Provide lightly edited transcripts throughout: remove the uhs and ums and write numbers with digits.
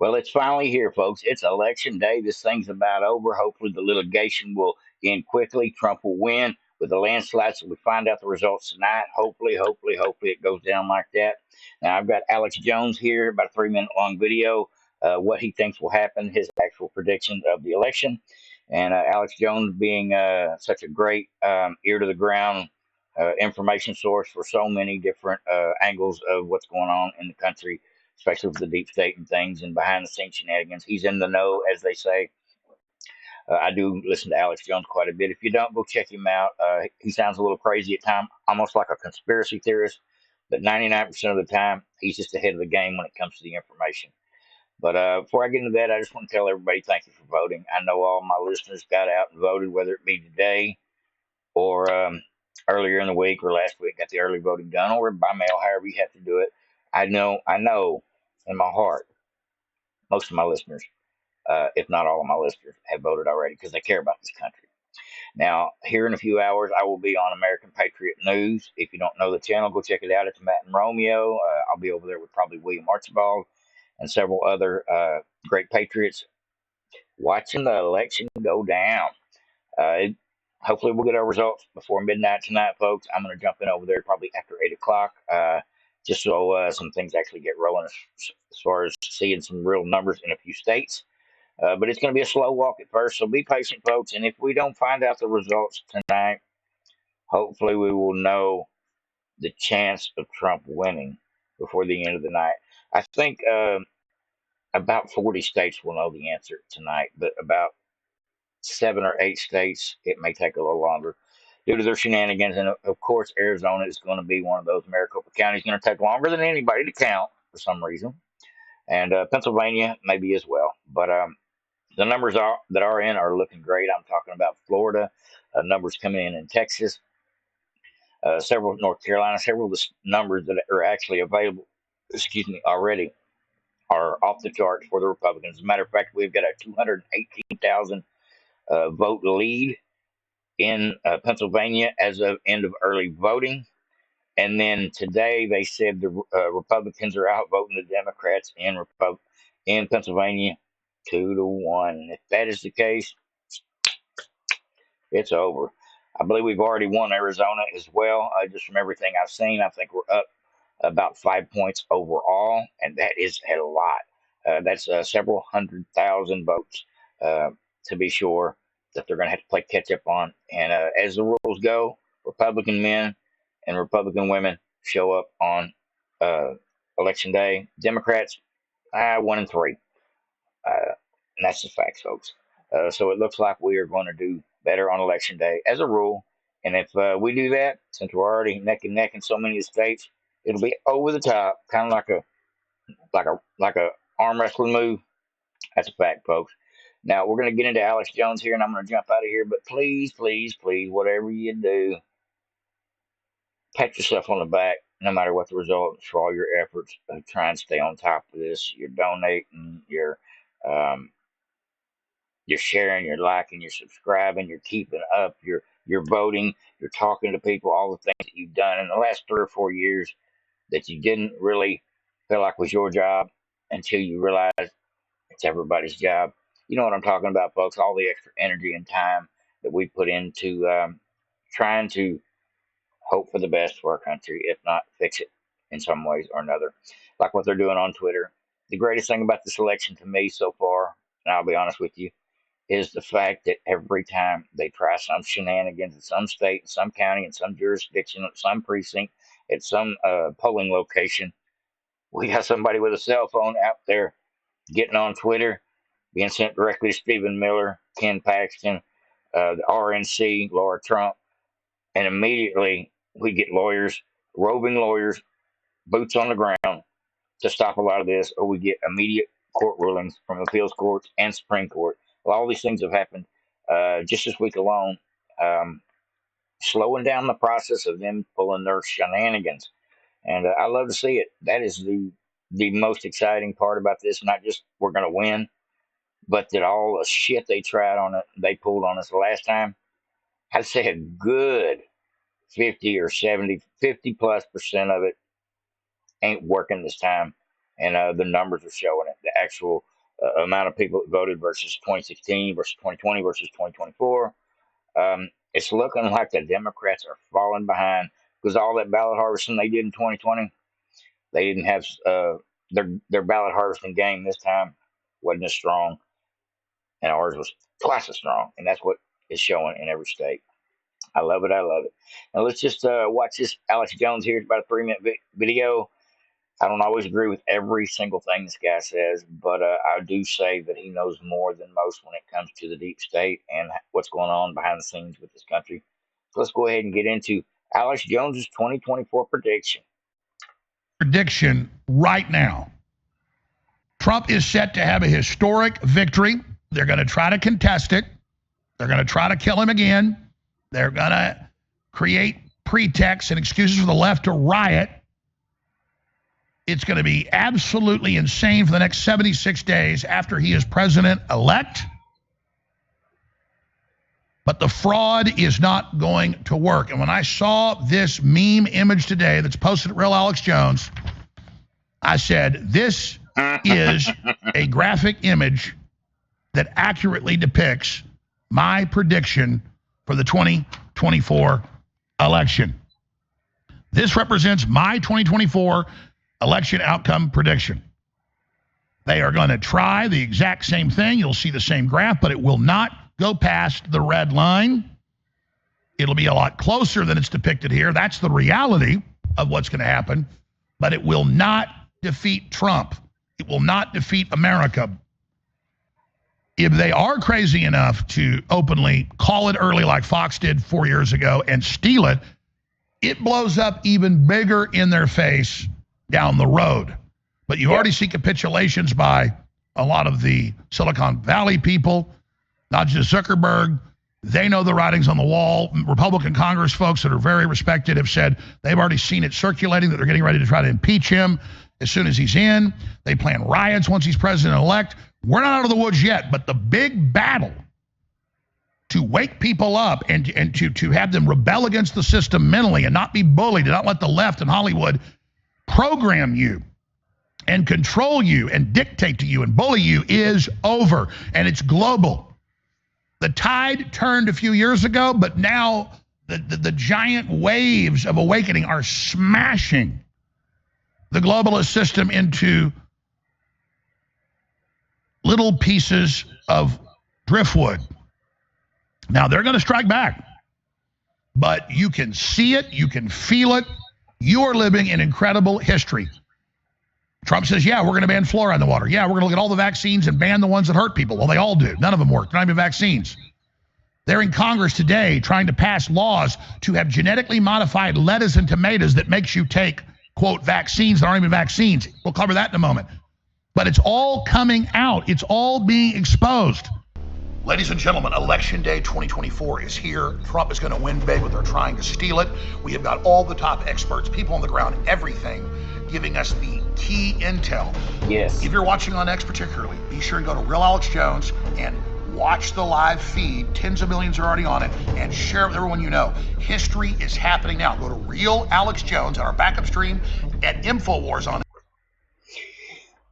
Well, it's finally here, folks. It's election day. This thing's about over. Hopefully, the litigation will end quickly. Trump will win with a landslide. So we find out the results tonight. Hopefully, it goes down like that. Now, I've got Alex Jones here, about a 3 minute long video, what he thinks will happen, his actual predictions of the election. And Alex Jones being such a great ear to the ground information source for so many different angles of what's going on in the country, especially with the deep state and things and behind the scenes shenanigans. He's in the know, as they say. I do listen to Alex Jones quite a bit. If you don't, go check him out. He sounds a little crazy at times, almost like a conspiracy theorist, but 99% of the time, he's just ahead of the game when it comes to the information. But before I get into that, I just want to tell everybody thank you for voting. I know all my listeners got out and voted, whether it be today or earlier in the week or last week, got the early voting done, or by mail, however you have to do it. I know in my heart, most of my listeners, if not all of my listeners, have voted already because they care about this country. Now, here in a few hours, I will be on American Patriot News. If you don't know the channel, go check it out. It's Matt and Romeo. I'll be over there with probably William Archibald and several other great patriots watching the election go down. It, hopefully, we'll get our results before midnight tonight, folks. I'm going to jump in over there probably after 8 o'clock, just so some things actually get rolling as far as seeing some real numbers in a few states. But it's going to be a slow walk at first, so be patient, folks. And if we don't find out the results tonight, hopefully we will know the chance of Trump winning before the end of the night. I think about 40 states will know the answer tonight, but about 7 or 8 states, it may take a little longer due to their shenanigans. And of course, Arizona is going to be one of those. Maricopa County is going to take longer than anybody to count for some reason. And Pennsylvania maybe as well. But the numbers that are in are looking great. I'm talking about Florida, numbers coming in Texas, several North Carolina, several of the numbers that are actually available, excuse me, already are off the charts for the Republicans. As a matter of fact, we've got a 218,000 vote lead in Pennsylvania as of end of early voting. And then today they said the Republicans are outvoting the Democrats in Pennsylvania 2-1. If that is the case, it's over. I believe we've already won Arizona as well. Just from everything I've seen, I think we're up about 5 points overall, and that is a lot. That's several 100,000 votes to be sure that they're going to have to play catch up on. And as the rules go, Republican men and Republican women show up on uh, election day. Democrats, 1 and 3. And that's the facts, folks. So it looks like we are going to do better on election day as a rule. And if we do that, since we're already neck and neck in so many states, it'll be over the top, kind of like a arm wrestling move. That's a fact, folks. Now we're going to get into Alex Jones here, and I'm going to jump out of here. But please, please, please, whatever you do, pat yourself on the back, no matter what the results, for all your efforts. Try and stay on top of this. You're donating. Um, you're sharing, you're liking, you're subscribing, you're keeping up, you're voting, you're talking to people, all the things that you've done in the last 3 or 4 years that you didn't really feel like was your job until you realize it's everybody's job. You know what I'm talking about, folks? All the extra energy and time that we put into trying to hope for the best for our country, if not fix it in some ways or another. Like what they're doing on Twitter. The greatest thing about this election to me so far, and I'll be honest with you, is the fact that every time they try some shenanigans in some state, in some county, in some jurisdiction, at some precinct, at some polling location, we got somebody with a cell phone out there getting on Twitter, being sent directly to Stephen Miller, Ken Paxton, the RNC, Laura Trump, and immediately we get lawyers, roving lawyers, boots on the ground to stop a lot of this, or we get immediate court rulings from appeals courts and Supreme Court. Well, all these things have happened just this week alone, um, slowing down the process of them pulling their shenanigans. And I love to see it. That is the most exciting part about this. Not just we're going to win, but that all the shit they tried on it, they pulled on us the last time. I'd say a good 50 or 70, 50+% of it ain't working this time. And the numbers are showing it. The actual amount of people that voted versus 2016 versus 2020 versus 2024. It's looking like the Democrats are falling behind because all that ballot harvesting they did in 2020, they didn't have their ballot harvesting game this time wasn't as strong, and ours was twice as strong, and that's what is showing in every state. I love it. I love it. Now let's just watch this Alex Jones here. It's about a 3 minute video. I don't always agree with every single thing this guy says, but I do say that he knows more than most when it comes to the deep state and what's going on behind the scenes with this country. So let's go ahead and get into Alex Jones's 2024 prediction. Prediction right now. Trump is set to have a historic victory. They're going to try to contest it. They're going to try to kill him again. They're going to create pretexts and excuses for the left to riot. It's going to be absolutely insane for the next 76 days after he is president-elect. But the fraud is not going to work. And when I saw this meme image today that's posted at Real Alex Jones, I said, this is a graphic image that accurately depicts my prediction for the 2024 election. This represents my 2024 election outcome prediction. They are going to try the exact same thing. You'll see the same graph, but it will not go past the red line. It'll be a lot closer than it's depicted here. That's the reality of what's going to happen, but it will not defeat Trump. It will not defeat America. If they are crazy enough to openly call it early like Fox did 4 years ago and steal it, it blows up even bigger in their face down the road. But you already see capitulations by a lot of the Silicon Valley people, not just Zuckerberg. They know the writings on the wall. Republican Congress folks that are very respected have said they've already seen it circulating, that they're getting ready to try to impeach him as soon as he's in. They plan riots once he's president-elect. We're not out of the woods yet, but the big battle to wake people up and to have them rebel against the system mentally and not be bullied, and not let the left and Hollywood program you and control you and dictate to you and bully you is over, and it's global. The tide turned a few years ago, but now the giant waves of awakening are smashing the globalist system into little pieces of driftwood. Now, they're going to strike back, but you can see it, you can feel it. You are living in incredible history. Trump says, yeah, we're going to ban fluoride in the water. Yeah, we're going to look at all the vaccines and ban the ones that hurt people. Well, they all do. None of them work. They're not even vaccines. They're in Congress today trying to pass laws to have genetically modified lettuce and tomatoes that makes you take, quote, vaccines that aren't even vaccines. We'll cover that in a moment. But it's all coming out. It's all being exposed. Ladies and gentlemen, Election Day 2024 is here. Trump is going to win big, but they're trying to steal it. We have got all the top experts, people on the ground, everything, giving us the key intel. Yes. If you're watching on X particularly, be sure to go to Real Alex Jones and watch the live feed. Tens of millions are already on it, and share it with everyone you know. History is happening now. Go to Real Alex Jones on our backup stream at InfoWars on it.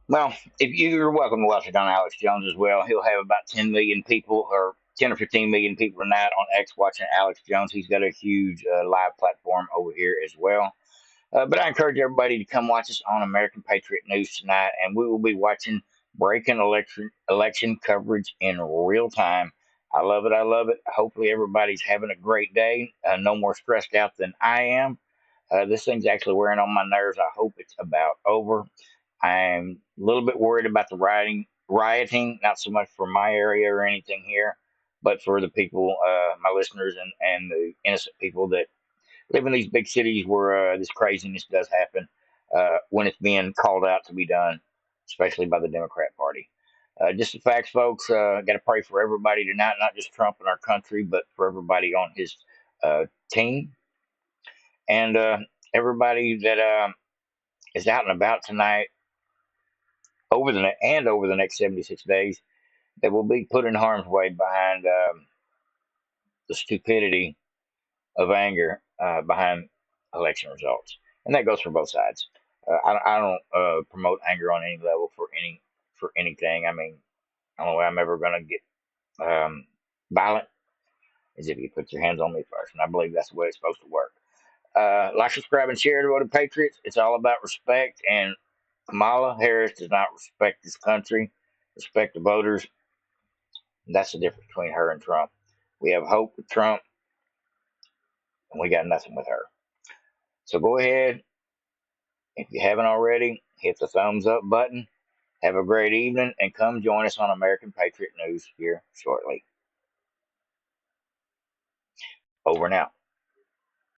Well, if you're welcome to watch it on Alex Jones as well. He'll have about 10 million people, or 10 or 15 million people tonight on X watching Alex Jones. He's got a huge live platform over here as well. But I encourage everybody to come watch us on American Patriot News tonight, and we will be watching breaking election coverage in real time. I love it. I love it. Hopefully everybody's having a great day. No more stressed out than I am. This thing's actually wearing on my nerves. I hope it's about over. I'm a little bit worried about the rioting, not so much for my area or anything here, but for the people, my listeners, and the innocent people that live in these big cities where this craziness does happen when it's being called out to be done, especially by the Democrat Party. Just the facts, folks. Got to pray for everybody tonight, not just Trump in our country, but for everybody on his team and everybody that is out and about tonight over the next 76 days that will be put in harm's way behind the stupidity of anger behind election results, and that goes for both sides. I don't promote anger on any level for for anything. I mean, the only way I'm ever going to get violent is if you put your hands on me first, and I believe that's the way it's supposed to work. Like, subscribe, and share to Vote Patriots. It's all about respect, and Kamala Harris does not respect this country, respect the voters. That's the difference between her and Trump. We have hope with Trump, and we got nothing with her. So go ahead, if you haven't already, hit the thumbs up button. Have a great evening, and come join us on American Patriot News here shortly. Over now.